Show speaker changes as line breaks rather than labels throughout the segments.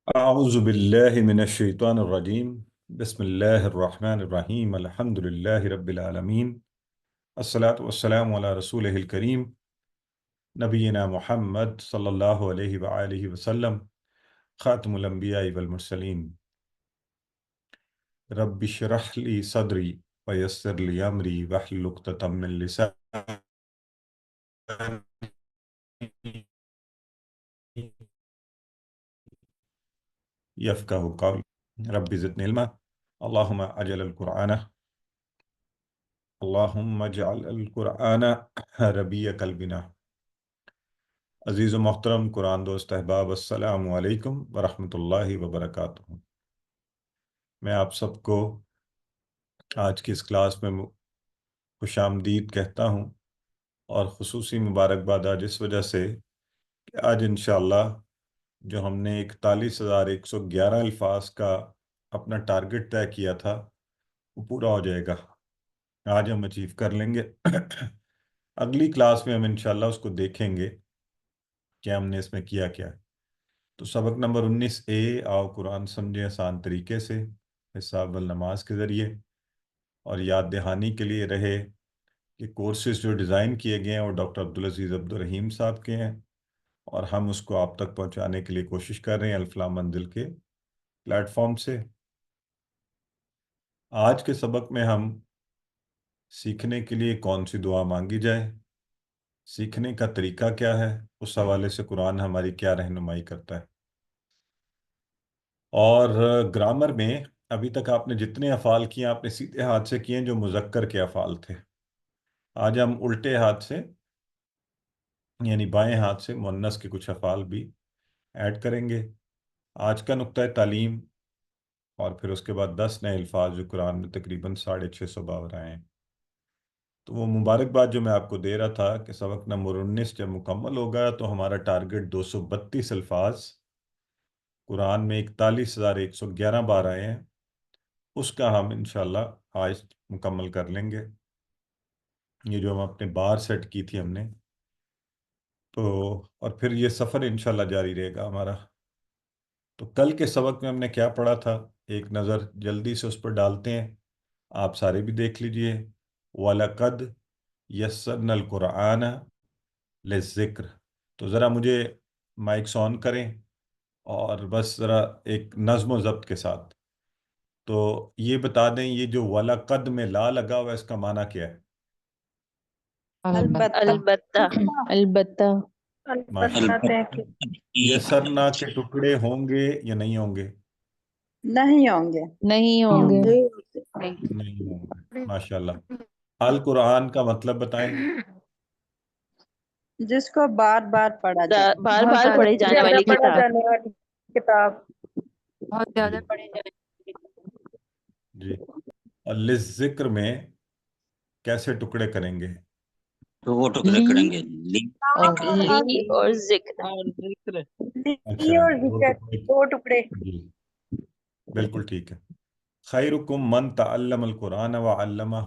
أعوذ بالله من الشيطان الرجيم. بسم الله الرحمن الرحيم. الحمد لله رب العالمين. الصلاة والسلام على رسوله الكريم نبينا محمد صلى الله عليه وآله وسلم خاتم الأنبياء والمرسلين. رب اشرح لي صدري ويسر لي أمري واحلل عقدة من لساني يفقهوا قولي. رب زدني علما. اللهم اجعل القرآن اللهم اجعل القرآن ربيع قلبنا. عزیز و محترم قرآن دوست احباب، السلام علیکم ورحمۃ اللہ وبرکاتہ۔ میں آپ سب کو آج کی اس کلاس میں خوش آمدید کہتا ہوں، اور خصوصی مبارکباد آج اس وجہ سے کہ آج انشاءاللہ جو ہم نے 41,111 الفاظ کا اپنا ٹارگٹ طے کیا تھا وہ پورا ہو جائے گا۔ آج ہم اچیو کر لیں گے۔ اگلی کلاس میں ہم انشاءاللہ اس کو دیکھیں گے کہ ہم نے اس میں کیا کیا ہے۔ تو سبق نمبر 19A، آؤ قرآن سمجھیں آسان طریقے سے، حساب النماز کے ذریعے، اور یاد دہانی کے لیے رہے کہ کورسز جو ڈیزائن کیے گئے ہیں وہ ڈاکٹر عبدالعزیز عبدالرحیم صاحب کے ہیں، اور ہم اس کو آپ تک پہنچانے کے لیے کوشش کر رہے ہیں الفلاح منزل کے پلیٹ فارم سے۔ آج کے سبق میں ہم سیکھنے کے لیے کون سی دعا مانگی جائے، سیکھنے کا طریقہ کیا ہے، اس حوالے سے قرآن ہماری کیا رہنمائی کرتا ہے، اور گرامر میں ابھی تک آپ نے جتنے افعال کیے آپ نے سیدھے ہاتھ سے کیے جو مذکر کے افعال تھے۔ آج ہم الٹے ہاتھ سے یعنی بائیں ہاتھ سے مؤنث کے کچھ افعال بھی ایڈ کریں گے۔ آج کا نقطہ تعلیم، اور پھر اس کے بعد 10 نئے الفاظ جو قرآن میں تقریباً 650 بار آئے ہیں۔ تو وہ مبارکباد جو میں آپ کو دے رہا تھا کہ سبق نمبر 19 جب مکمل ہوگا تو ہمارا ٹارگٹ 232 الفاظ قرآن میں 41,111 بار آئے ہیں، اس کا ہم انشاءاللہ آج مکمل کر لیں گے۔ یہ جو ہم اپنے بار سیٹ کی تھی ہم نے، تو اور پھر یہ سفر انشاءاللہ جاری رہے گا ہمارا۔ تو کل کے سبق میں ہم نے کیا پڑھا تھا، ایک نظر جلدی سے اس پر ڈالتے ہیں، آپ سارے بھی دیکھ لیجئے۔ وَلَقَدْ يَسَّرْنَا الْقُرْآنَ لِلذِّكْرِ۔ تو ذرا مجھے مائکس آن کریں، اور بس ذرا ایک نظم و ضبط کے ساتھ تو یہ بتا دیں، یہ جو وَلَقَدْ میں لا لگا ہوا ہے اس کا معنی کیا ہے؟
البتہ
البتہ
ماشاءاللہ۔ یسرنا کے ٹکڑے ہوں گے یا نہیں ہوں گے؟
نہیں ہوں گے۔
نہیں ہوں گے۔
نہیں ہوں گے، ماشاءاللہ۔ القرآن کا مطلب بتائیں۔
جس کو بار بار پڑھا جائے،
بار بار پڑھی جانے والی
پڑھا
کتاب۔
جانے والی کتاب۔
بہت زیادہ
جی
پڑھے جائیں۔
جی۔ اور للذکر میں کیسے ٹکڑے کریں گے؟
تو وہ ٹکڑے کریں گے
لی اور ذکر۔
اچھا،
لی اور
دو
ذکر،
ٹکڑے۔
دو ٹکڑے۔
جی بالکل ٹھیک ہے۔ خیرکم من تعلم القرآن وعلمہ۔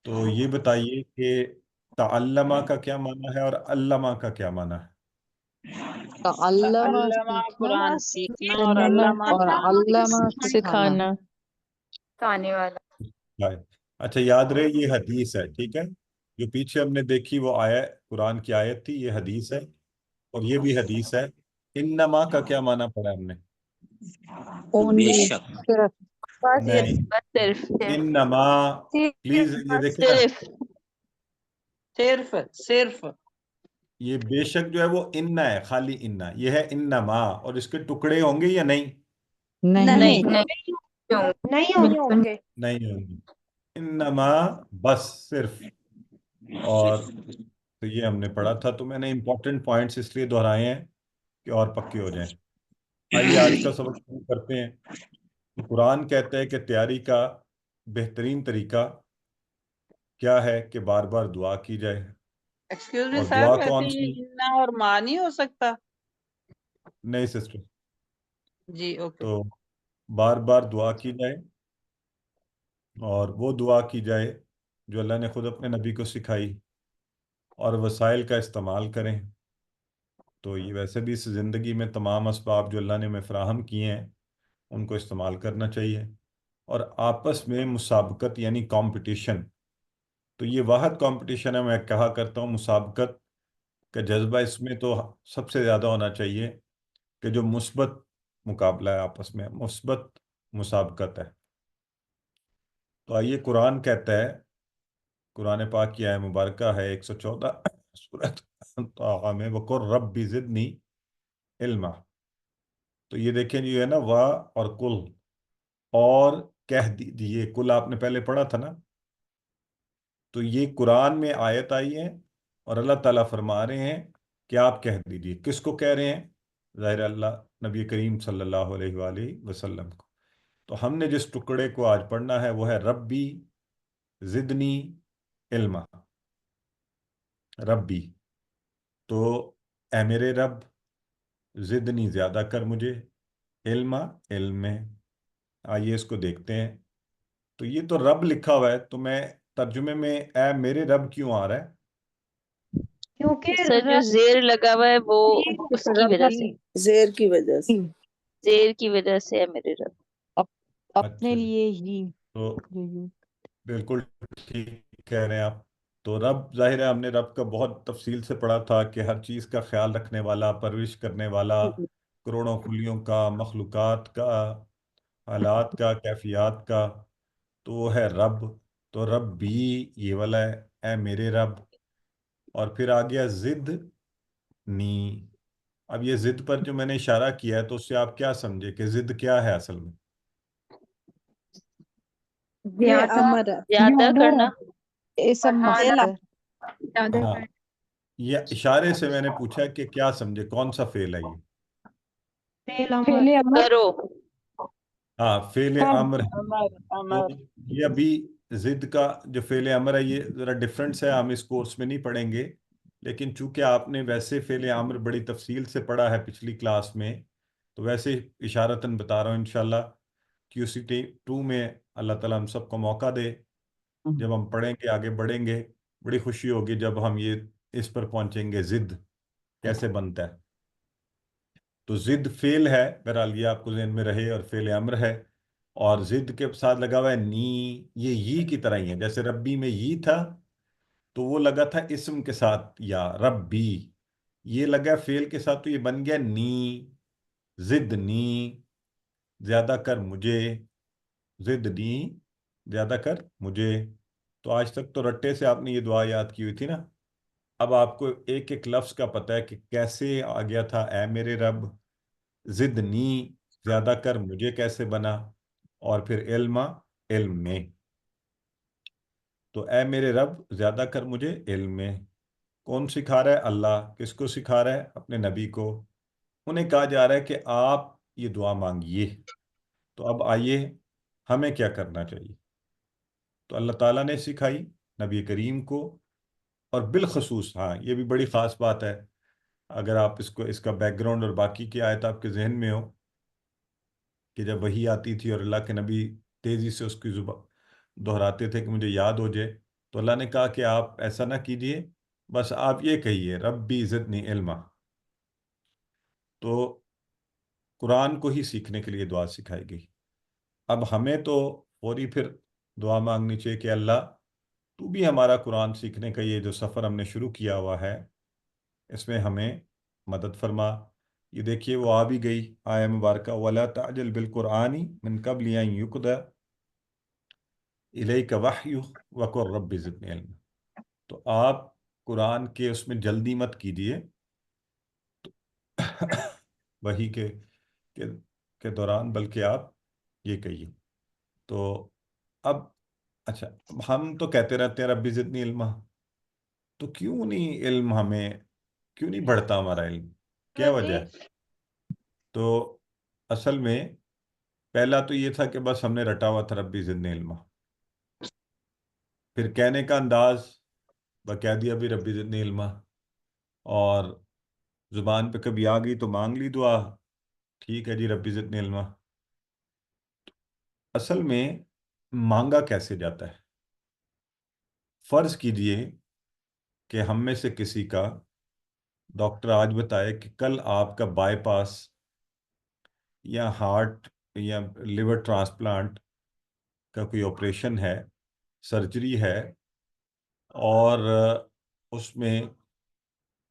تو یہ بتائیے کہ تعلمہ کا کیا معنی ہے اور علمہ کا کیا معنی ہے؟
تعلم
علامہ قرآن سیکھنا اور
سیکھنا
علامہ
اور علامہ سکھانا۔
سکھانے والا۔
اچھا، یاد رہے یہ حدیث ہے، ٹھیک ہے؟ جو پیچھے ہم نے دیکھی وہ قرآن کی آیت تھی، یہ حدیث ہے، اور یہ بھی حدیث ہے۔ انما کا کیا معنی پڑھا ہم نے؟
بے
اونلی،
شک
صرف۔
بس یہ
نہیں،
صرف
انما، پلیز یہ دیکھیں نا،
صرف
صرف
یہ بے شک جو ہے وہ اننا ہے، خالی اننا، یہ ہے انما، اور اس کے ٹکڑے ہوں گے یا نہیں؟
نہیں۔
نہیں۔
نہیں ہوں گے۔
نہیں ہوں گے۔ انما بس، صرف۔ اور تو یہ ہم نے پڑھا تھا، تو میں نے امپورٹنٹ پوائنٹس اس لیے دہرائے ہیں کہ اور پکے ہو جائیں۔ آئیے آج کا سبق شروع کرتے ہیں۔ قرآن کہتا ہے کہ تیاری کا بہترین طریقہ کیا ہے کہ بار بار دعا کی جائے،
ایکسکیوز می
اور
صاحب،
دعا
ایسے
کون
ہی
سی؟
انا اور ماں نہیں ہو سکتا؟
نہیں سسٹر،
جی اوکے۔
تو بار بار دعا کی جائے، اور وہ دعا کی جائے جو اللہ نے خود اپنے نبی کو سکھائی، اور وسائل کا استعمال کریں۔ تو یہ ویسے بھی اس زندگی میں تمام اسباب جو اللہ نے ہمیں فراہم کیے ہیں ان کو استعمال کرنا چاہیے. اور آپس میں مسابقت یعنی کمپٹیشن، تو یہ واحد کمپٹیشن ہے، میں کہا کرتا ہوں مسابقت کا جذبہ اس میں تو سب سے زیادہ ہونا چاہیے کہ جو مثبت مقابلہ ہے، آپس میں مثبت مسابقت ہے. تو آئیے قرآن کہتا ہے، قرآن پاک کی آیہ مبارکہ ہے 114 سورۃ طٰہٰ میں، وَقُلْ رَبِّ زِدْنِی علما. تو یہ دیکھیں جو ہے نا، وا اور کل، اور کہہ دیجیے، کل آپ نے پہلے پڑھا تھا نا، تو یہ قرآن میں آیت آئی ہے اور اللہ تعالیٰ فرما رہے ہیں کہ آپ کہہ دیجیے. کس کو کہہ رہے ہیں؟ ظاہر اللہ نبی کریم صلی اللہ علیہ وآلہ وسلم کو. تو ہم نے جس ٹکڑے کو آج پڑھنا ہے وہ ہے ربی زدنی علما. ربی، تو اے میرے رب، زدنی زیادہ کر مجھے، علما علم میں. آئیے اس کو دیکھتے ہیں. تو یہ تو رب لکھا ہوا ہے، تو میں ترجمے میں اے میرے رب کیوں آ رہا ہے؟
کیونکہ
سر جو زیر لگا ہوا ہے وہ اس کی وجہ سے،
زیر کی وجہ سے.
زیر کی وجہ سے ہے میرے رب.
اپنے
اچھا جی،
لیے ہی
تو
یہ
بالکل ٹھیک کہہ رہے ہیں آپ. تو رب، ظاہر ہے ہم نے رب کا بہت تفصیل سے پڑھا تھا کہ ہر چیز کا خیال رکھنے والا، پرورش کرنے والا، کروڑوں خلیوں کا، مخلوقات کا، حالات کا، کیفیات کا، تو وہ ہے رب. تو رب بھی یہ والا ہے، اے میرے رب. اور پھر آ گیا ضد نی. اب یہ ضد پر جو میں نے اشارہ کیا ہے، تو اس سے آپ کیا سمجھے کہ ضد کیا ہے اصل میں؟
یہ
زیادہ
امر ہے.
زیادہ کرنا.
اسم
بڑھانا،
مصدر.
زیادہ
ہاں، یہ اشارے سے میں نے پوچھا کہ کیا سمجھے، کون سا فعل ہے یہ؟
فعل امر.
کرو.
ہاں، فعل امر ہے.
امر
تو
امر
یہ ابھی ضد کا جو فعل امر ہے یہ ذرا ڈفرینس ہے، ہم اس کورس میں نہیں پڑھیں گے، لیکن چونکہ آپ نے ویسے فعل امر بڑی تفصیل سے پڑھا ہے پچھلی کلاس میں، تو ویسے اشارتاً بتا رہا ہوں. انشاءاللہ QC2 میں اللہ تعالیٰ ہم سب کو موقع دے، جب ہم پڑھیں گے، آگے بڑھیں گے، بڑی خوشی ہوگی جب ہم یہ اس پر پہنچیں گے، ضد کیسے بنتا ہے. تو ضد فعل ہے، بہرحال یہ آپ کو ذہن میں رہے، اور فعل امر ہے، اور ضد کے ساتھ لگا ہوا ہے نی. یہ کی طرح ہی ہے، جیسے ربی میں یہ تھا تو وہ لگا تھا اسم کے ساتھ، یا ربی یہ لگا فعل کے ساتھ، تو یہ بن گیا نی. ضد نی، زیادہ کر مجھے، ضد نی زیادہ کر مجھے. تو آج تک تو رٹے سے آپ نے یہ دعا یاد کی ہوئی تھی نا. اب آپ کو ایک ایک لفظ کا پتہ ہے کہ کیسے آ گیا تھا اے میرے رب. زدنی زیادہ کر مجھے کیسے بنا، اور پھر علما علم میں. تو اے میرے رب زیادہ کر مجھے علم میں. کون سکھا رہا ہے؟ اللہ. کس کو سکھا رہا ہے؟ اپنے نبی کو. انہیں کہا جا رہا ہے کہ آپ یہ دعا مانگیے. تو اب آئیے ہمیں کیا کرنا چاہیے. تو اللہ تعالیٰ نے سکھائی نبی کریم کو، اور بالخصوص ہاں یہ بھی بڑی خاص بات ہے، اگر آپ اس کا بیک گراؤنڈ اور باقی کی آیت آپ کے ذہن میں ہو، کہ جب وحی آتی تھی اور اللہ کے نبی تیزی سے اس کی زبان دہراتے تھے کہ مجھے یاد ہو جائے، تو اللہ نے کہا کہ آپ ایسا نہ کیجئے، بس آپ یہ کہیے ربی زدنی علما. تو قرآن کو ہی سیکھنے کے لیے دعا سکھائی گئی. اب ہمیں تو فوری پھر دعا مانگنی چاہیے کہ اللہ تو بھی ہمارا قرآن سیکھنے کا یہ جو سفر ہم نے شروع کیا ہوا ہے، اس میں ہمیں مدد فرما. یہ دیکھیے وہ آ بھی گئی آیہ مبارکہ، وَلَا تَعْجَلْ بِالْقُرْآنِ مِنْ قَبْلِ أَنْ يُقْضَى إِلَيْكَ وَحْيُهُ وَقُلْ رَبِّ زِدْنِی عِلْمًا. تو آپ قرآن کے اس میں جلدی مت کیجیے وحی کے دوران، بلکہ آپ یہ کہیے. تو اب اچھا، ہم تو کہتے رہتے ہیں ربی زدنی علما، تو کیوں نہیں علم ہمیں، کیوں نہیں بڑھتا ہمارا علم؟ کیا وجہ ہے؟ تو اصل میں پہلا تو یہ تھا کہ بس ہم نے رٹا ہوا تھا ربی زدنی علما. پھر کہنے کا انداز کہہ دیا بھی ربی زدنی علما، اور زبان پہ کبھی آ گئی تو مانگ لی دعا، ٹھیک ہے جی ربی زدنی علما. اصل میں مانگا کیسے جاتا ہے؟ فرض کیجئے کہ ہم میں سے کسی کا ڈاکٹر آج بتائے کہ کل آپ کا بائی پاس یا ہارٹ یا لیور ٹرانسپلانٹ کا کوئی آپریشن ہے، سرجری ہے، اور اس میں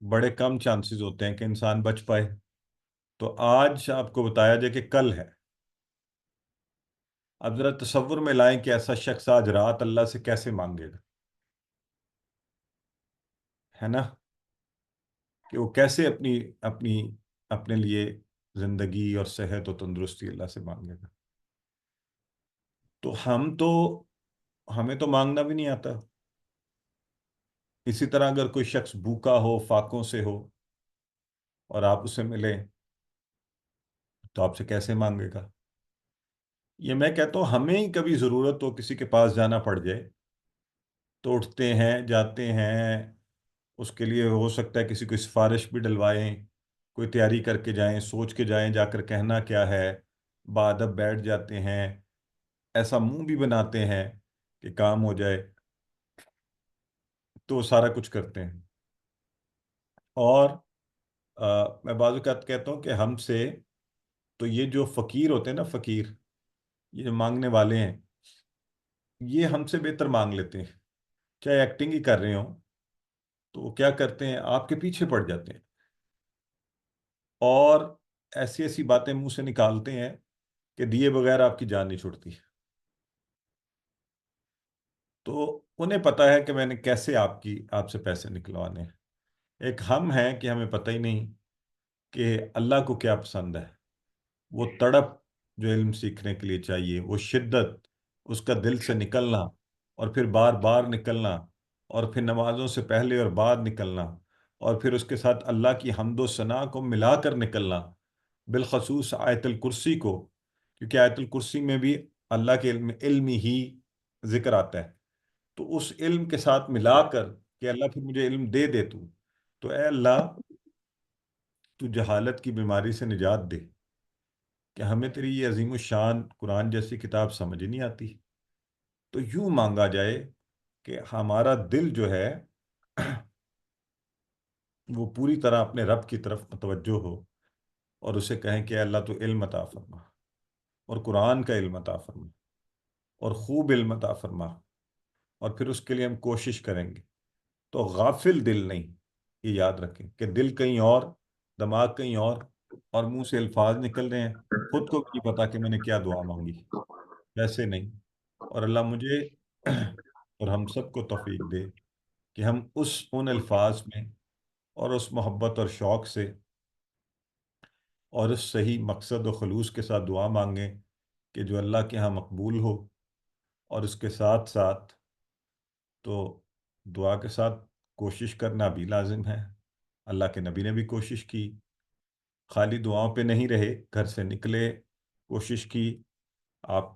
بڑے کم چانسز ہوتے ہیں کہ انسان بچ پائے، تو آج آپ کو بتایا جائے کہ کل ہے۔ اب ذرا تصور میں لائیں کہ ایسا شخص آج رات اللہ سے کیسے مانگے گا، ہے نا؟ کہ وہ کیسے اپنی اپنی اپنے لیے زندگی اور صحت و تندرستی اللہ سے مانگے گا۔ تو ہمیں تو مانگنا بھی نہیں آتا۔ اسی طرح اگر کوئی شخص بھوکا ہو، فاقوں سے ہو، اور آپ اسے ملیں تو آپ سے کیسے مانگے گا؟ یہ میں کہتا ہوں ہمیں ہی کبھی ضرورت ہو، کسی کے پاس جانا پڑ جائے تو اٹھتے ہیں، جاتے ہیں، اس کے لیے ہو سکتا ہے کسی کو سفارش بھی ڈلوائیں، کوئی تیاری کر کے جائیں، سوچ کے جائیں جا کر کہنا کیا ہے، بادب بیٹھ جاتے ہیں، ایسا منہ بھی بناتے ہیں کہ کام ہو جائے، تو سارا کچھ کرتے ہیں۔ اور میں بعض اوقات کہتا ہوں کہ ہم سے تو یہ جو فقیر ہوتے ہیں نا، فقیر، یہ جو مانگنے والے ہیں، یہ ہم سے بہتر مانگ لیتے ہیں، چاہے ایکٹنگ ہی کر رہے ہوں تو وہ کیا کرتے ہیں، آپ کے پیچھے پڑ جاتے ہیں اور ایسی ایسی باتیں منہ سے نکالتے ہیں کہ دیے بغیر آپ کی جان نہیں چھوڑتی۔ تو انہیں پتا ہے کہ میں نے کیسے آپ سے پیسے نکلوانے ہیں۔ ایک ہم ہیں کہ ہمیں پتہ ہی نہیں کہ اللہ کو کیا پسند ہے، وہ تڑپ جو علم سیکھنے کے لیے چاہیے، وہ شدت، اس کا دل سے نکلنا، اور پھر بار بار نکلنا، اور پھر نمازوں سے پہلے اور بعد نکلنا، اور پھر اس کے ساتھ اللہ کی حمد و ثنا کو ملا کر نکلنا، بالخصوص آیت الکرسی کو، کیونکہ آیت الکرسی میں بھی اللہ کے علم ہی ذکر آتا ہے، تو اس علم کے ساتھ ملا کر کہ اللہ پھر مجھے علم دے دے تو اے اللہ تو جہالت کی بیماری سے نجات دے کہ ہمیں تیری یہ عظیم الشان قرآن جیسی کتاب سمجھ ہی نہیں آتی۔ تو یوں مانگا جائے کہ ہمارا دل جو ہے وہ پوری طرح اپنے رب کی طرف متوجہ ہو، اور اسے کہیں کہ اے اللہ تو علم عطا فرما، اور قرآن کا علم عطا فرما، اور خوب علم عطا فرما، اور پھر اس کے لیے ہم کوشش کریں گے۔ تو غافل دل نہیں، یہ یاد رکھیں کہ دل کہیں اور، دماغ کہیں اور منہ سے الفاظ نکل رہے ہیں، خود کو بھی نہیں پتا کہ میں نے کیا دعا مانگی، ویسے نہیں۔ اور اللہ مجھے اور ہم سب کو توفیق دے کہ ہم ان الفاظ میں اور اس محبت اور شوق سے اور اس صحیح مقصد و خلوص کے ساتھ دعا مانگیں کہ جو اللہ کے ہاں مقبول ہو، اور اس کے ساتھ ساتھ تو دعا کے ساتھ کوشش کرنا بھی لازم ہے۔ اللہ کے نبی نے بھی کوشش کی، خالی دعاؤں پہ نہیں رہے، گھر سے نکلے، کوشش کی۔ آپ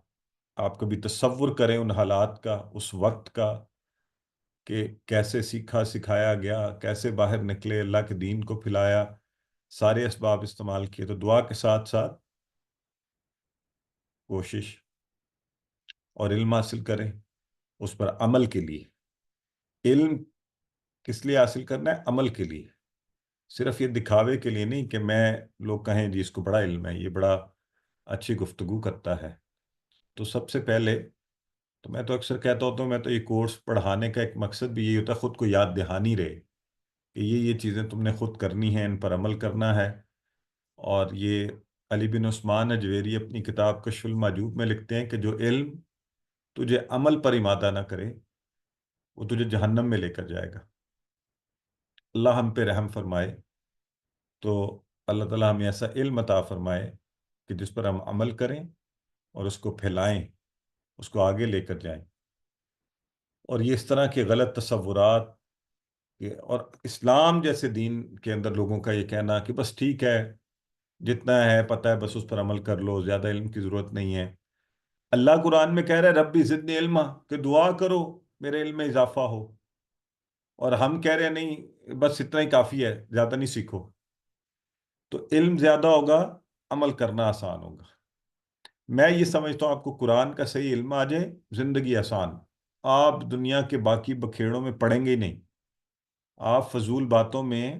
آپ کبھی تصور کریں ان حالات کا، اس وقت کا، کہ کیسے سیکھا سکھایا گیا، کیسے باہر نکلے، اللہ کے دین کو پھیلایا، سارے اسباب استعمال کیے۔ تو دعا کے ساتھ ساتھ کوشش اور علم حاصل کریں، اس پر عمل کے لیے۔ علم کس لیے حاصل کرنا ہے؟ عمل کے لیے، صرف یہ دکھاوے کے لیے نہیں کہ لوگ کہیں جی اس کو بڑا علم ہے، یہ بڑا اچھی گفتگو کرتا ہے۔ تو سب سے پہلے تو میں تو اکثر کہتا ہوتا ہوں، میں تو یہ کورس پڑھانے کا ایک مقصد بھی یہی ہوتا ہے، خود کو یاد دہانی رہے کہ یہ چیزیں تم نے خود کرنی ہیں، ان پر عمل کرنا ہے۔ اور یہ علی بن عثمان اجویری اپنی کتاب کشف المحجوب میں لکھتے ہیں کہ جو علم تجھے عمل پر امادہ نہ کرے وہ تجھے جہنم میں لے کر جائے گا۔ اللہ ہم پہ رحم فرمائے، تو اللہ تعالیٰ ہمیں ایسا علم عطا فرمائے کہ جس پر ہم عمل کریں اور اس کو پھیلائیں، اس کو آگے لے کر جائیں۔ اور یہ اس طرح کے غلط تصورات اور اسلام جیسے دین کے اندر لوگوں کا یہ کہنا کہ بس ٹھیک ہے، جتنا ہے پتہ ہے بس اس پر عمل کر لو، زیادہ علم کی ضرورت نہیں ہے۔ اللہ قرآن میں کہہ رہا ہے ربی زدنی علما، کہ دعا کرو میرے علم میں اضافہ ہو، اور ہم کہہ رہے ہیں نہیں بس اتنا ہی کافی ہے، زیادہ نہیں سیکھو۔ تو علم زیادہ ہوگا، عمل کرنا آسان ہوگا۔ میں یہ سمجھتا ہوں آپ کو قرآن کا صحیح علم آ جائے، زندگی آسان، آپ دنیا کے باقی بکھیڑوں میں پڑیں گے ہی نہیں، آپ فضول باتوں میں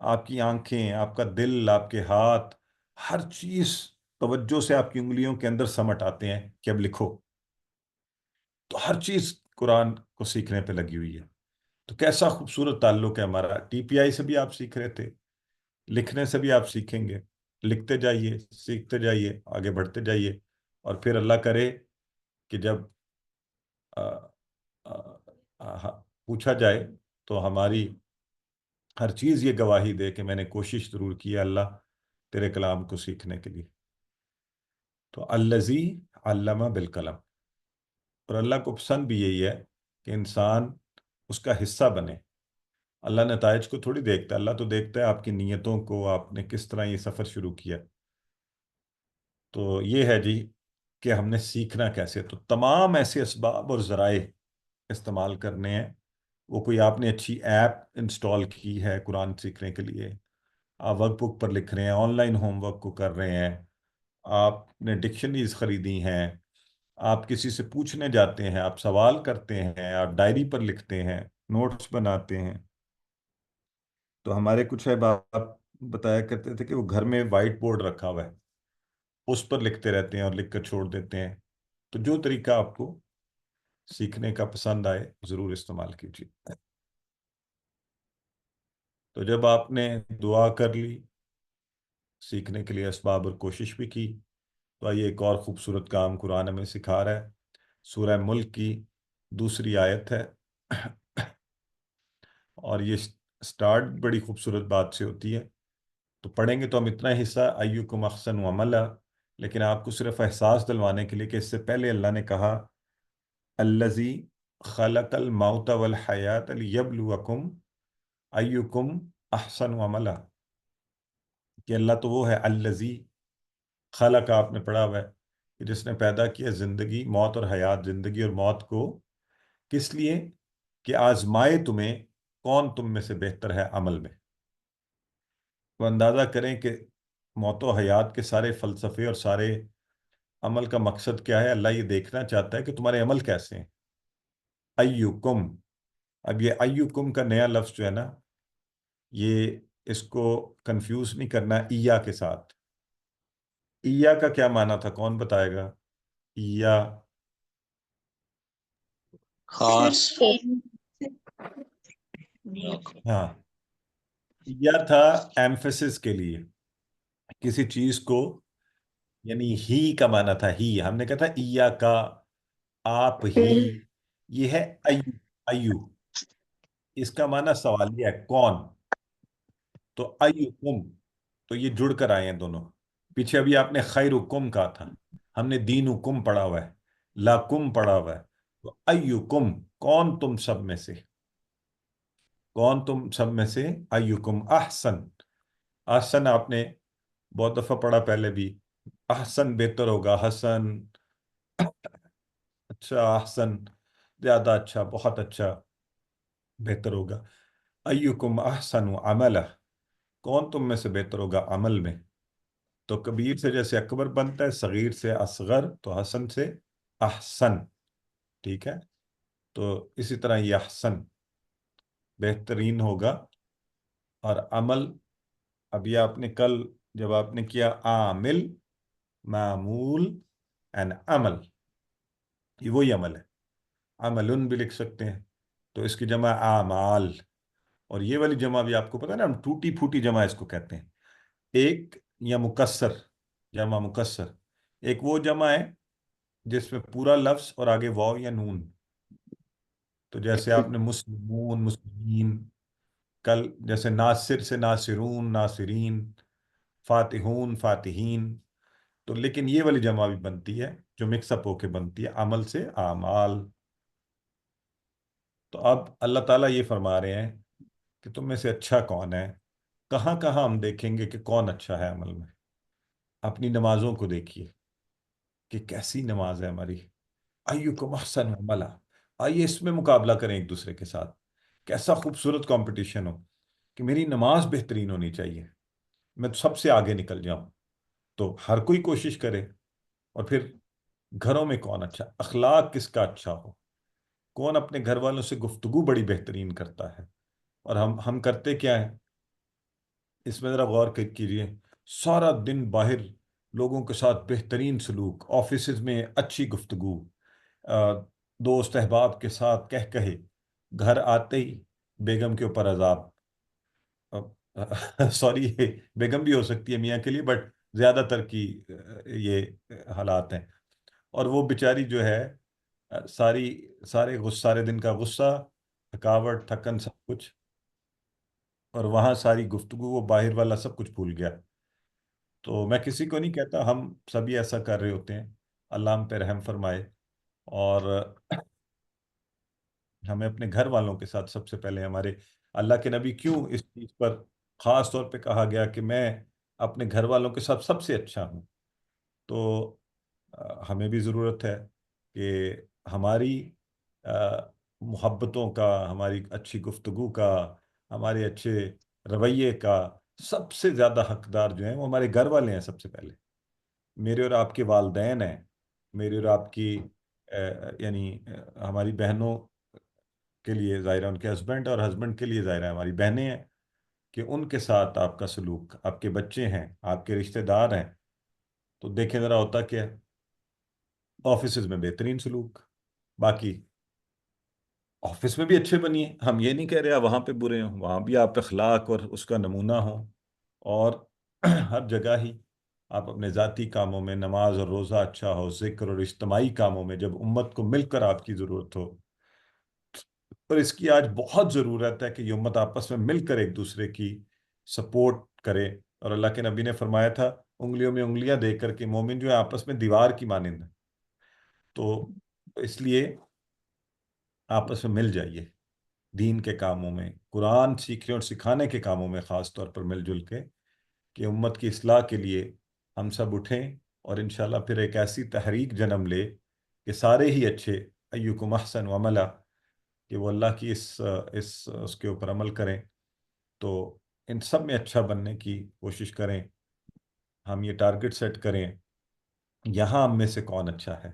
آپ کی آنکھیں، آپ کا دل، آپ کے ہاتھ، ہر چیز توجہ سے آپ کی انگلیوں کے اندر سمٹ آتے ہیں کہ اب لکھو. تو ہر چیز قرآن کو سیکھنے پہ لگی ہوئی ہے. تو کیسا خوبصورت تعلق ہے ہمارا. ٹی پی آئی سے بھی آپ سیکھ رہے تھے، لکھنے سے بھی آپ سیکھیں گے. لکھتے جائیے، سیکھتے جائیے، آگے بڑھتے جائیے. اور پھر اللہ کرے کہ جب آ، آ، پوچھا جائے تو ہماری ہر چیز یہ گواہی دے کہ میں نے کوشش ضرور کی ہے اللہ تیرے کلام کو سیکھنے کے لیے. تو الذی علم بالقلم. اور اللہ کو پسند بھی یہی ہے کہ انسان اس کا حصہ بنے. اللہ نتائج کو تھوڑی دیکھتا ہے، اللہ تو دیکھتا ہے آپ کی نیتوں کو، آپ نے کس طرح یہ سفر شروع کیا. تو یہ ہے جی کہ ہم نے سیکھنا کیسے. تو تمام ایسے اسباب اور ذرائع استعمال کرنے ہیں. وہ کوئی آپ نے اچھی ایپ انسٹال کی ہے قرآن سیکھنے کے لیے، آپ ورک بک پر لکھ رہے ہیں، آن لائن ہوم ورک کو کر رہے ہیں، آپ نے ڈکشنریز خریدی ہیں، آپ کسی سے پوچھنے جاتے ہیں، آپ سوال کرتے ہیں، آپ ڈائری پر لکھتے ہیں، نوٹس بناتے ہیں. تو ہمارے کچھ احباب بتایا کرتے تھے کہ وہ گھر میں وائٹ بورڈ رکھا ہوا ہے، اس پر لکھتے رہتے ہیں اور لکھ کر چھوڑ دیتے ہیں. تو جو طریقہ آپ کو سیکھنے کا پسند آئے ضرور استعمال کیجیے. تو جب آپ نے دعا کر لی، سیکھنے کے لیے اسباب اور کوشش بھی کی، تو آئیے ایک اور خوبصورت کام قرآن ہمیں سکھا رہا ہے. سورہ ملک کی دوسری آیت ہے، اور یہ سٹارٹ بڑی خوبصورت بات سے ہوتی ہے. تو پڑھیں گے تو ہم اتنا حصہ ایکم احسن عملا، لیکن آپ کو صرف احساس دلوانے کے لیے کہ اس سے پہلے اللہ نے کہا الذی خلق الموت والحیات لیبلوکم ایکم احسن عملا. کہ اللہ تو وہ ہے الذی خلق، آپ نے پڑھا ہوا ہے کہ جس نے پیدا کیا زندگی، موت اور حیات، زندگی اور موت کو. کس لیے؟ کہ آزمائے تمہیں کون تم میں سے بہتر ہے عمل میں. تو اندازہ کریں کہ موت و حیات کے سارے فلسفے اور سارے عمل کا مقصد کیا ہے. اللہ یہ دیکھنا چاہتا ہے کہ تمہارے عمل کیسے ہیں. ایکم، اب یہ ایکم کا نیا لفظ جو ہے نا، یہ اس کو کنفیوز نہیں کرنا ایا کے ساتھ. ایا کا کیا معنی تھا، کون بتائے گا؟ ایا،
خاص.
ہاں، ایا تھا ایمفیسس کے لیے کسی چیز کو، یعنی ہی کا معنی تھا. ہی ہم نے کہا تھا ایا کا، آپ ہی. یہ ہے ایو. ایو اس کا معنی سوالیہ ہے، کون. تو ایکم، تو یہ جڑ کر آئے ہیں دونوں. پیچھے ابھی آپ نے خیرکم کہا تھا، ہم نے دینکم پڑھا ہوا ہے، لاکم پڑھا ہوا ہے. تو ایکم، کون تم سب میں سے، کون تم سب میں سے. ایکم احسن، احسن آپ نے بہت دفعہ پڑھا پہلے بھی. احسن بہتر ہوگا، حسن اچھا، احسن زیادہ اچھا، بہت اچھا، بہتر ہوگا. ایکم احسن عملا، کون تم میں سے بہتر ہوگا عمل میں. تو کبیر سے جیسے اکبر بنتا ہے، صغیر سے اصغر، تو حسن سے احسن. ٹھیک ہے، تو اسی طرح یہ احسن بہترین ہوگا. اور عمل، ابھی آپ نے کل جب آپ نے کیا عامل، معمول اینڈ عمل، یہ وہی عمل ہے. عملن بھی لکھ سکتے ہیں، تو اس کی جمع اعمال. اور یہ والی جمع بھی آپ کو پتا ہے نا، ہم ٹوٹی پھوٹی جمع اس کو کہتے ہیں. ایک یا مکسر، جمع مکسر. ایک وہ جمع ہے جس میں پورا لفظ اور آگے واو یا نون. تو جیسے آپ نے مسلمون، مسلمین. کل جیسے ناصر سے ناصرون، ناصرین. فاتحون، فاتحین. تو لیکن یہ والی جمع بھی بنتی ہے جو مکس اپ ہو کے بنتی ہے عمل سے اعمال. تو اب اللہ تعالیٰ یہ فرما رہے ہیں کہ تم میں سے اچھا کون ہے. کہاں کہاں ہم دیکھیں گے کہ کون اچھا ہے عمل میں. اپنی نمازوں کو دیکھیے کہ کیسی نماز ہے ہماری. ایکم احسن عملا، آئیے اس میں مقابلہ کریں ایک دوسرے کے ساتھ. کیسا خوبصورت کمپٹیشن ہو کہ میری نماز بہترین ہونی چاہیے، میں تو سب سے آگے نکل جاؤں. تو ہر کوئی کوشش کرے. اور پھر گھروں میں کون اچھا، اخلاق کس کا اچھا ہو، کون اپنے گھر والوں سے گفتگو بڑی بہترین کرتا ہے. اور ہم کرتے کیا ہیں اس میں ذرا غور کیجیے، سارا دن باہر لوگوں کے ساتھ بہترین سلوک، آفیسز میں اچھی گفتگو، آ، دوست احباب کے ساتھ کہے، گھر آتے ہی بیگم کے اوپر عذاب، سوری بیگم بھی ہو سکتی ہے میاں کے لیے، بٹ زیادہ تر کی یہ حالات ہیں، اور وہ بیچاری جو ہے سارے دن کا غصہ، تھکاوٹ، تھکن، سب کچھ، اور وہاں ساری گفتگو، وہ باہر والا سب کچھ بھول گیا۔ تو میں کسی کو نہیں کہتا، ہم سبھی ایسا کر رہے ہوتے ہیں، اللہ ہم پہ رحم فرمائے، اور ہمیں اپنے گھر والوں کے ساتھ سب سے پہلے، ہمارے اللہ کے نبی کیوں اس چیز پر خاص طور پہ کہا گیا کہ میں اپنے گھر والوں کے ساتھ سب سے اچھا ہوں؟ تو ہمیں بھی ضرورت ہے کہ ہماری آ، محبتوں کا، ہماری اچھی گفتگو کا، ہمارے اچھے رویے کا سب سے زیادہ حقدار جو ہیں وہ ہمارے گھر والے ہیں سب سے پہلے، میرے اور آپ کے والدین ہیں، میرے اور آپ کی یعنی ہماری بہنوں کے لیے ظاہرہ ان کے ہسبینڈ، اور ہسبینڈ کے لیے ظاہرہ ہماری بہنیں ہیں، کہ ان کے ساتھ آپ کا سلوک، آپ کے بچے ہیں، آپ کے رشتہ دار ہیں، تو دیکھیں ذرا ہوتا کیا ہے، آفیسز میں بہترین سلوک، باقی آفس میں بھی اچھے بنیے، ہم یہ نہیں کہہ رہے آپ وہاں پہ برے ہوں، وہاں بھی آپ اخلاق اور اس کا نمونہ ہوں، اور ہر جگہ ہی آپ اپنے ذاتی کاموں میں، نماز اور روزہ اچھا ہو، ذکر اور اجتماعی کاموں میں جب امت کو مل کر آپ کی ضرورت ہو، اور اس کی آج بہت ضرورت ہے کہ یہ امت آپس میں مل کر ایک دوسرے کی سپورٹ کرے، اور اللہ کے نبی نے فرمایا تھا انگلیوں میں انگلیاں دے کر کے مومن جو ہے آپس میں دیوار کی مانند ہے، تو اس لیے آپس میں مل جائیے، دین کے کاموں میں، قرآن سیکھنے اور سکھانے کے کاموں میں خاص طور پر مل جل کے، کہ امت کی اصلاح کے لیے ہم سب اٹھیں، اور انشاءاللہ پھر ایک ایسی تحریک جنم لے کہ سارے ہی اچھے، ایکم احسن عملا، کہ وہ اللہ کی اس کے اوپر عمل کریں، تو ان سب میں اچھا بننے کی کوشش کریں، ہم یہ ٹارگٹ سیٹ کریں، یہاں ہم میں سے کون اچھا ہے،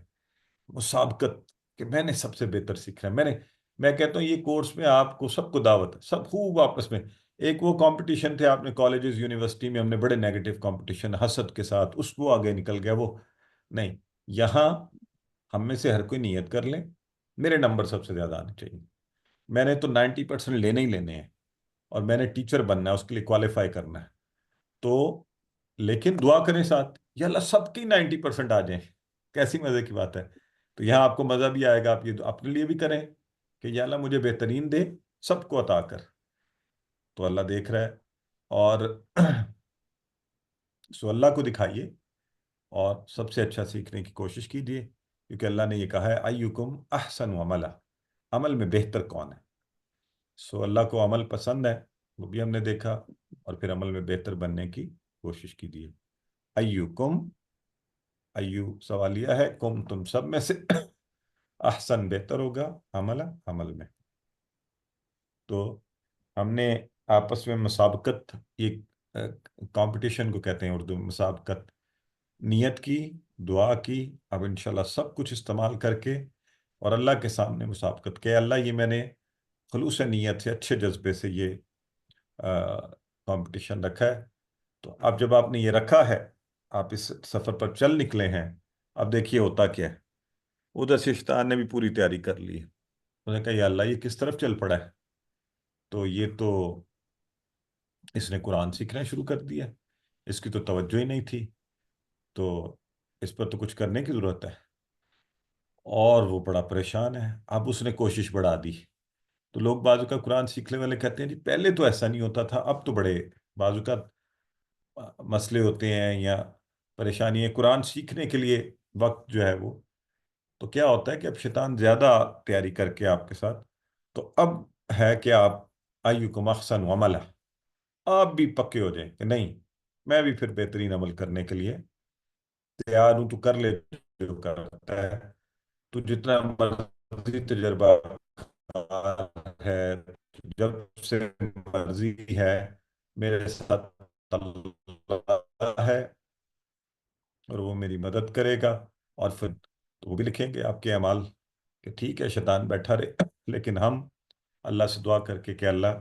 مسابقت، کہ میں نے سب سے بہتر سیکھنا ہے، میں کہتا ہوں یہ کورس میں آپ کو سب کو دعوت ہے، سب خوب آپس میں، ایک وہ کمپٹیشن تھے آپ نے کالجز یونیورسٹی میں، ہم نے بڑے نیگیٹو کمپٹیشن حسد کے ساتھ، اس کو آگے نکل گیا وہ، نہیں، یہاں ہم میں سے ہر کوئی نیت کر لیں میرے نمبر سب سے زیادہ آنے چاہیے، میں نے تو 90% لینے ہی لینے ہیں، اور میں نے ٹیچر بننا ہے، اس کے لیے کوالیفائی کرنا ہے، تو لیکن دعا کریں ساتھ، یا اللہ سب کی 90% آ جائیں، کیسی مزے کی بات ہے، تو یہاں آپ کو مزہ بھی آئے گا، آپ یہ اپنے لیے بھی کریں کہ یا اللہ مجھے بہترین دے، سب کو عطا کر، تو اللہ دیکھ رہا ہے، اور سو اللہ کو دکھائیے، اور سب سے اچھا سیکھنے کی کوشش کیجیے، کیونکہ اللہ نے یہ کہا ہے ایکم احسن عملا، عمل میں بہتر کون ہے، سو اللہ کو عمل پسند ہے، وہ بھی ہم نے دیکھا، اور پھر عمل میں بہتر بننے کی کوشش کیجیے، ایکم، ایو سوالیہ ہے، کم تم سب میں سے، احسن بہتر ہوگا، عمل میں، تو ہم نے آپس میں مسابقت، یہ کمپٹیشن کو کہتے ہیں اردو میں مسابقت، نیت کی، دعا کی، اب انشاءاللہ سب کچھ استعمال کر کے، اور اللہ کے سامنے مسابقت کہ اللہ یہ میں نے خلوص نیت سے، اچھے جذبے سے یہ کمپٹیشن رکھا ہے، تو اب جب آپ نے یہ رکھا ہے، آپ اس سفر پر چل نکلے ہیں، اب دیکھیے ہوتا کیا ہے، ادھر سے شیطان نے بھی پوری تیاری کر لی ہے، اس نے کہا یا اللہ یہ کس طرف چل پڑا ہے، تو یہ تو اس نے قرآن سیکھنا شروع کر دیا، اس کی تو توجہ ہی نہیں تھی، تو اس پر تو کچھ کرنے کی ضرورت ہے، اور وہ بڑا پریشان ہے، اب اس نے کوشش بڑھا دی، تو لوگ بعض کا قرآن سیکھنے والے کہتے ہیں جی پہلے تو ایسا نہیں ہوتا تھا، اب تو بڑے بعض کا مسئلے ہوتے ہیں یا پریشانی ہے، قرآن سیکھنے کے لیے وقت جو ہے وہ، تو کیا ہوتا ہے کہ اب شیطان زیادہ تیاری کر کے آپ کے ساتھ، تو اب ہے کہ آپ ایکم احسن عملا، آپ بھی پکے ہو جائیں کہ نہیں میں بھی پھر بہترین عمل کرنے کے لیے تیار ہوں، تو کر لے جو کرتا ہے، تو جتنا مرضی تجربہ ہے، جب سے مرضی ہے، میرے ساتھ اللہ ہے، اور وہ میری مدد کرے گا، اور پھر تو وہ بھی لکھیں گے آپ کے اعمال کہ ٹھیک ہے شیطان بیٹھا رہے، لیکن ہم اللہ سے دعا کر کے کہ اللہ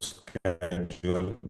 schedule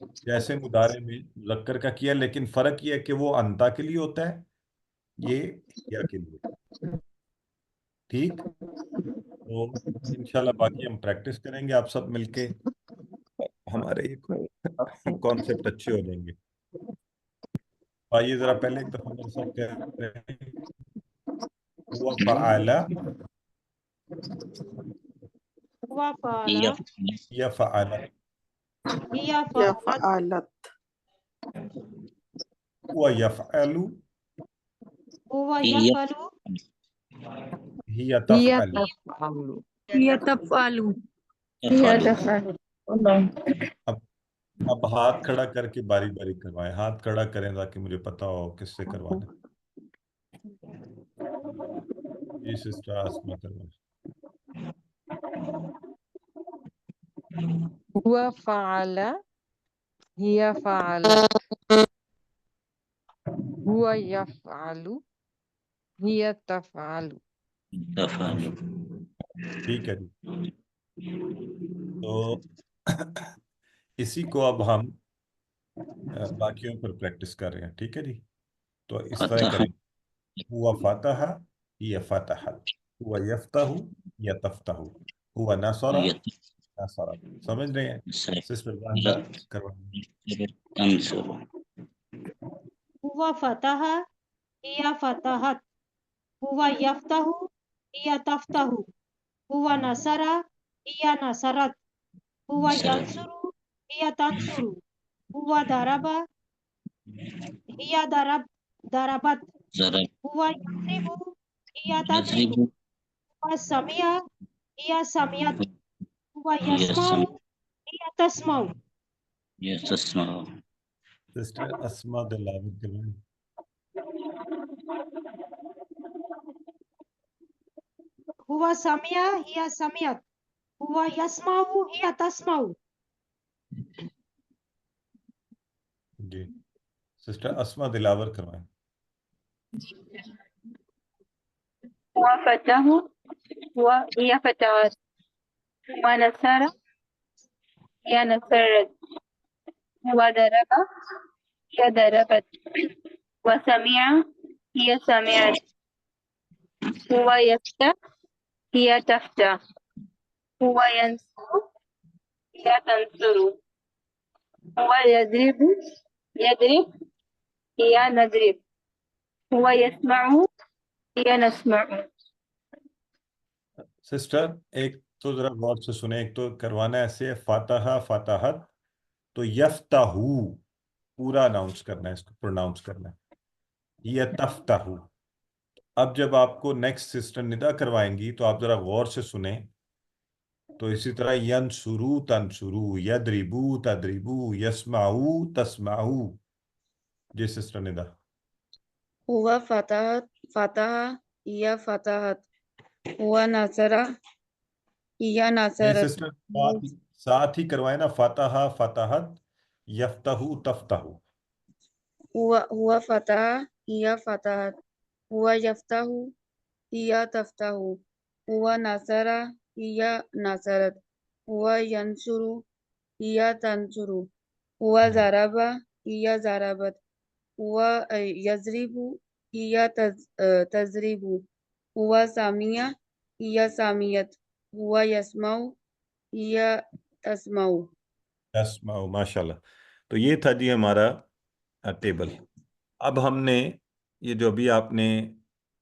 جیسے مضارع میں مذکر کا کیا، لیکن فرق یہ ہے کہ وہ انتا کے لیے ہوتا ہے، یہ یا کے لیے. ٹھیک. تو انشاءاللہ باقی ہم پریکٹس کریں گے آپ سب مل کے، ہمارے کانسیپٹ اچھے ہو جائیں گے. آئیے ذرا پہلے ایک دفعہ میرے ساتھ کہہ رہے ہیں ہوا فعل
یا
یا فعل.
يفعلت
ہوا یفعل
یا
ہی
هي
تفعل.
تفعل
هي تفعل.
تفعل.
اب ہاتھ کھڑا کر کے باری باری کروائیں، ہاتھ کھڑا کریں تاکہ مجھے پتا ہو کس سے کروانا. جی سسٹر آسما کروائیں.
هو فعل هي فعلت هو يفعل هي تفعل.
تفعل.
ٹھیک ہے جی. تو اسی کو اب ہم باقیوں پر پریکٹس کر رہے ہیں. ٹھیک ہے جی. تو اس طرح
فتح.
کریں. ہوا فاتح یا فتحت، ہوا یفتح یا تفتح، ہوا نصر
یا
نصر. سمجھ رہے ہیں سسٹر زاہدہ؟ کروائیں.
تنصر.
هو فتح هي فتحت هو يفتح هي تفتح هو نصر هي نصرت هو ينصر هي تنصر هو ضرب هي ضربت
ضرب.
هو يضرب هي تضرب
یضرب.
هو سمع هي سمعت هو يسمع
یسمع.
هي تسمع
یسمع.
سسٹر اسما دلاوت کروائیں.
هو سمع هي سمعت هو يسمع هي تسمع
جی سسٹر اسما دلاور کروائیں.
هو فتح هي فتحت هو نصر هي نصرت هو ضرب هي ضربت وسمع هي سمعت هو يفتح هي تفتح هو ينصر هي تنصر هو يضرب هي نضرب هو يسمع هي نسمع.
سسٹر ایک تو ذرا غور سے سنیں، ایک تو کروانا ایسے ہے فاتحہ فاتحت، تو یفتحو پورا اناؤنس کرنا ہے، اس کو پروناؤنس کرنا ہے. یہ تفتحو. اب جب آپ کو نیکسٹ سسٹر ندا کروائیں گی تو آپ ذرا غور سے سنیں. تو اسی طرح ینصرو تنصرو، یضربو تضربو، یسمعو تسمعو. جی سسٹر ندا.
هو فتح هي فتحت هو نصر هي
نہیں
نصرت
سسٹر ساتھ ہی کروائیں نا، فاتحہ فاتحت یفتحو تفتحو.
هو فتح هي فتحت هو يفتح هي تفتح هو نصر هي نصرت هو ينصر هي تنصر هو ضرب هي ضربت هو يضرب هي تضرب هو سمع هي سمعت هو يسمع هي تسمع.
تسمعو. ماشاء اللہ. تو یہ تھا جی ہمارا ٹیبل. اب ہم نے یہ جو ابھی آپ نے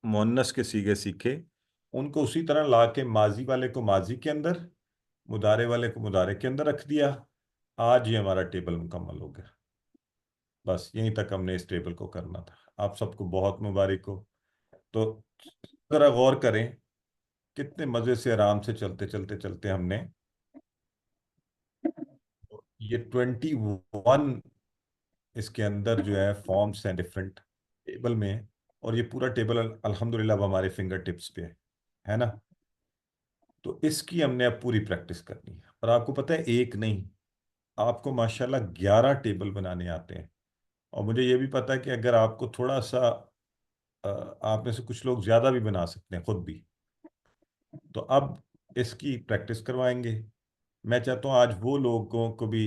مؤنث کے صیغے سیکھے، ان کو اسی طرح لا کے ماضی والے کو ماضی کے اندر، مضارع والے کو مضارع کے اندر رکھ دیا. آج یہ ہمارا ٹیبل مکمل ہو گیا. بس یہیں تک ہم نے اس ٹیبل کو کرنا تھا. آپ سب کو بہت مبارک ہو. تو ذرا غور کریں کتنے مزے سے آرام سے چلتے چلتے چلتے ہم نے یہ 21 اس کے اندر جو ہے فارمس ہیں ڈفرینٹ ٹیبل میں، اور یہ پورا ٹیبل الحمدللہ اب ہمارے فنگر ٹپس پہ ہے نا. تو اس کی ہم نے اب پوری پریکٹس کرنی ہے. اور آپ کو پتہ ہے ایک نہیں، آپ کو ماشاءاللہ 11 ٹیبل بنانے آتے ہیں. اور مجھے یہ بھی پتہ ہے کہ اگر آپ کو تھوڑا سا آپ میں سے کچھ لوگ زیادہ بھی بنا سکتے ہیں خود بھی. تو اب اس کی پریکٹس کروائیں گے. میں چاہتا ہوں آج وہ لوگوں کو بھی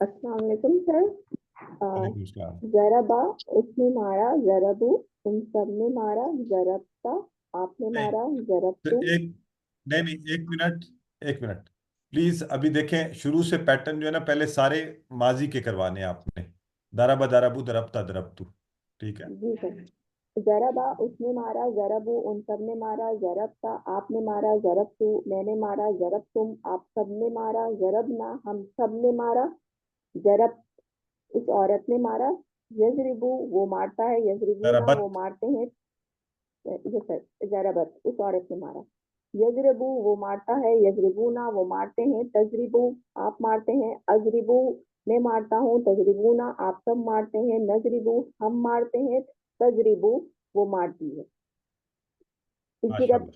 السلام علیکم سر.
وعلیکم السلام.
ضربا اس نے مارا، ضربو تم سب نے مارا، ضربتا آپ نے مارا، ضربتم.
ایک منٹ پلیز. ابھی دیکھیں شروع سے پیٹرن جو ہے نا پہلے سارے ماضی کے کروانے ہیں آپ نے. دربا دربو دربتا دربتو. ٹھیک ہے
جی سر. ضربا اس نے مارا، ضربو ان سب نے مارا، ضربتا آپ نے مارا، ضربتو میں نے مارا، ضربتم آپ سب نے مارا، ضربنا ہم سب نے مارا، ضرب اس عورت نے مارا، یضربو وہ مارتا ہے، یضربونا
دربت.
وہ مارتے ہیں. جی سر. ضربت اس عورت نے مارا. یضربو وہ مارتا ہے، یضربونا وہ مارتے ہیں، تضربو آپ مارتے ہیں، اضربو میں مارتا ہوں، تضربونا آپ سب مارتے ہیں، نضربو ہم مارتے ہیں، تضربو وہ مارتی ہے. اضرب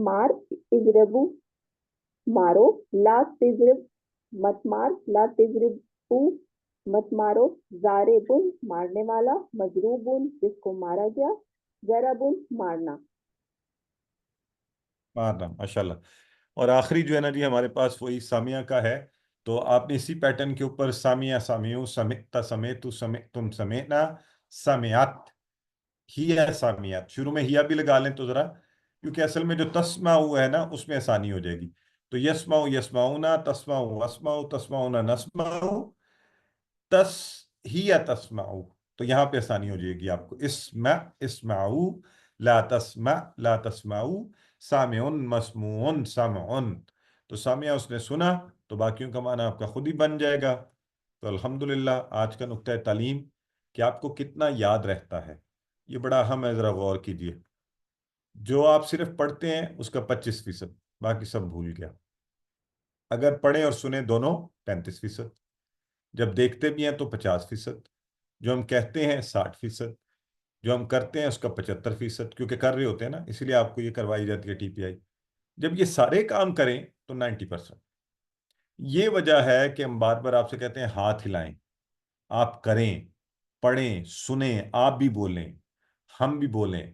مار، اضربو مارو، لا تضرب مت مار، لا تضربو مت مارو، ضاربن مارنے والا، مضروبن جس کو مارا گیا، ضربن مارنا.
مارنا. ماشاءاللہ. اور آخری جو ہے نا جی ہمارے پاس وہی سامیہ کا ہے. تو آپ نے اسی پیٹرن کے اوپر سامیہ سامیو سمعتا سمیتو سمعتم سمعنا سمعت ہیا سامیات. شروع میں ہیا بھی لگا لیں تو ذرا، کیونکہ اصل میں جو تسمعو ہے نا اس میں آسانی ہو جائے گی. تو یسمعو یسمعونا، تسمعو اسمعو تسمعونا نسمعو، تس ہیا تسمعو. تو یہاں پہ آسانی ہو جائے گی آپ کو. اسمع اسمعو، لا تسمع لا تسمعو، سامعن مسموعن سمعن. تو سامعہ اس نے سنا، تو باقیوں کا معنی آپ کا خود ہی بن جائے گا. تو الحمدللہ آج کا نقطہ تعلیم کہ آپ کو کتنا یاد رہتا ہے یہ بڑا اہم ہے. ذرا غور کیجئے. جو آپ صرف پڑھتے ہیں اس کا 25%، باقی سب بھول گیا. اگر پڑھیں اور سنیں دونوں 35%، جب دیکھتے بھی ہیں تو 50%، جو ہم کہتے ہیں 60%، جو ہم کرتے ہیں اس کا 75%، کیونکہ کر رہے ہوتے ہیں نا، اسی لیے آپ کو یہ کروائی جاتی ہے TPI. جب یہ سارے کام کریں تو 90%. یہ وجہ ہے کہ ہم بار بار آپ سے کہتے ہیں ہاتھ ہلائیں، آپ کریں، پڑھیں، سنیں، آپ بھی بولیں، ہم بھی بولیں.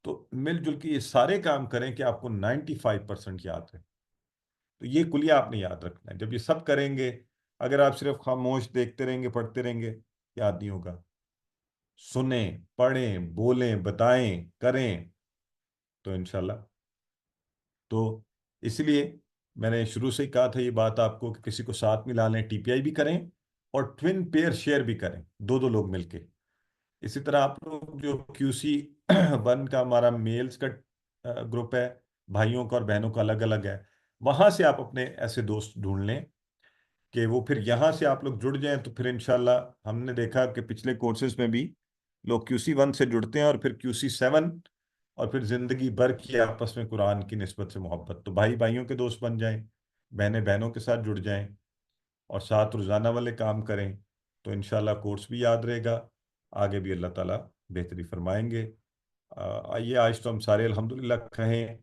تو مل جل کے یہ سارے کام کریں کہ آپ کو 95% یاد رہے. تو یہ کلیہ آپ نے یاد رکھنا ہے. جب یہ سب کریں گے، اگر آپ صرف خاموش دیکھتے رہیں گے، پڑھتے رہیں گے، یاد نہیں ہوگا. سنیں، پڑھیں، بولیں، بتائیں، کریں تو انشاءاللہ. تو اس لیے میں نے شروع سے ہی کہا تھا یہ بات آپ کو کہ کسی کو ساتھ ملا لیں، TPI بھی کریں اور ٹوین پیئر شیئر بھی کریں، دو لوگ مل کے. اسی طرح آپ لوگ جو QC1 کا ہمارا میلز کا گروپ ہے، بھائیوں کا اور بہنوں کا الگ الگ ہے، وہاں سے آپ اپنے ایسے دوست ڈھونڈ لیں کہ وہ پھر یہاں سے آپ لوگ جڑ جائیں. تو پھر انشاءاللہ ہم نے دیکھا کہ پچھلے کورسز میں بھی لوگ QC1 سے جڑتے ہیں اور پھر QC7 اور پھر زندگی بھر کی آپس میں قرآن کی نسبت سے محبت. تو بھائی بھائیوں کے دوست بن جائیں، بہنیں بہنوں کے ساتھ جڑ جائیں اور ساتھ روزانہ والے کام کریں. تو انشاءاللہ کورس بھی یاد رہے گا، آگے بھی اللہ تعالیٰ بہتری فرمائیں گے. آئیے آج تو ہم سارے الحمدللہ کہیں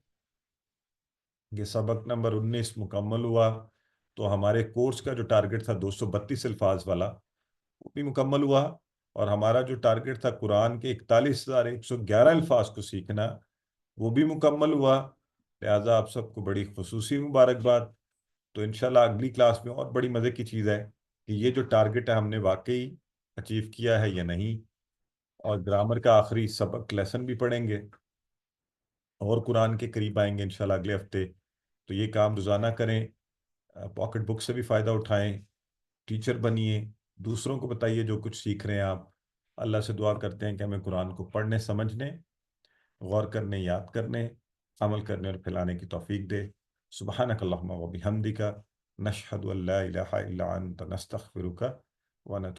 کہ سبق نمبر 19 مکمل ہوا. تو ہمارے کورس کا جو ٹارگٹ تھا 232 الفاظ والا وہ بھی مکمل ہوا، اور ہمارا جو ٹارگٹ تھا قرآن کے 41,111 الفاظ کو سیکھنا وہ بھی مکمل ہوا. لہٰذا آپ سب کو بڑی خصوصی مبارکباد. تو انشاءاللہ اگلی کلاس میں اور بڑی مزے کی چیز ہے کہ یہ جو ٹارگٹ ہے ہم نے واقعی اچیو کیا ہے یا نہیں. اور گرامر کا آخری سبق لیسن بھی پڑھیں گے اور قرآن کے قریب آئیں گے انشاءاللہ اگلے ہفتے. تو یہ کام روزانہ کریں، پاکٹ بک سے بھی فائدہ اٹھائیں، ٹیچر بنیے، دوسروں کو بتائیے جو کچھ سیکھ رہے ہیں آپ. اللہ سے دعا کرتے ہیں کہ ہمیں قرآن کو پڑھنے، سمجھنے، غور کرنے، یاد کرنے، عمل کرنے اور پھیلانے کی توفیق دے. سبحانک اللہم و بحمدک، نشہد ان لا الہ الا انت، نستغفرک و نتوب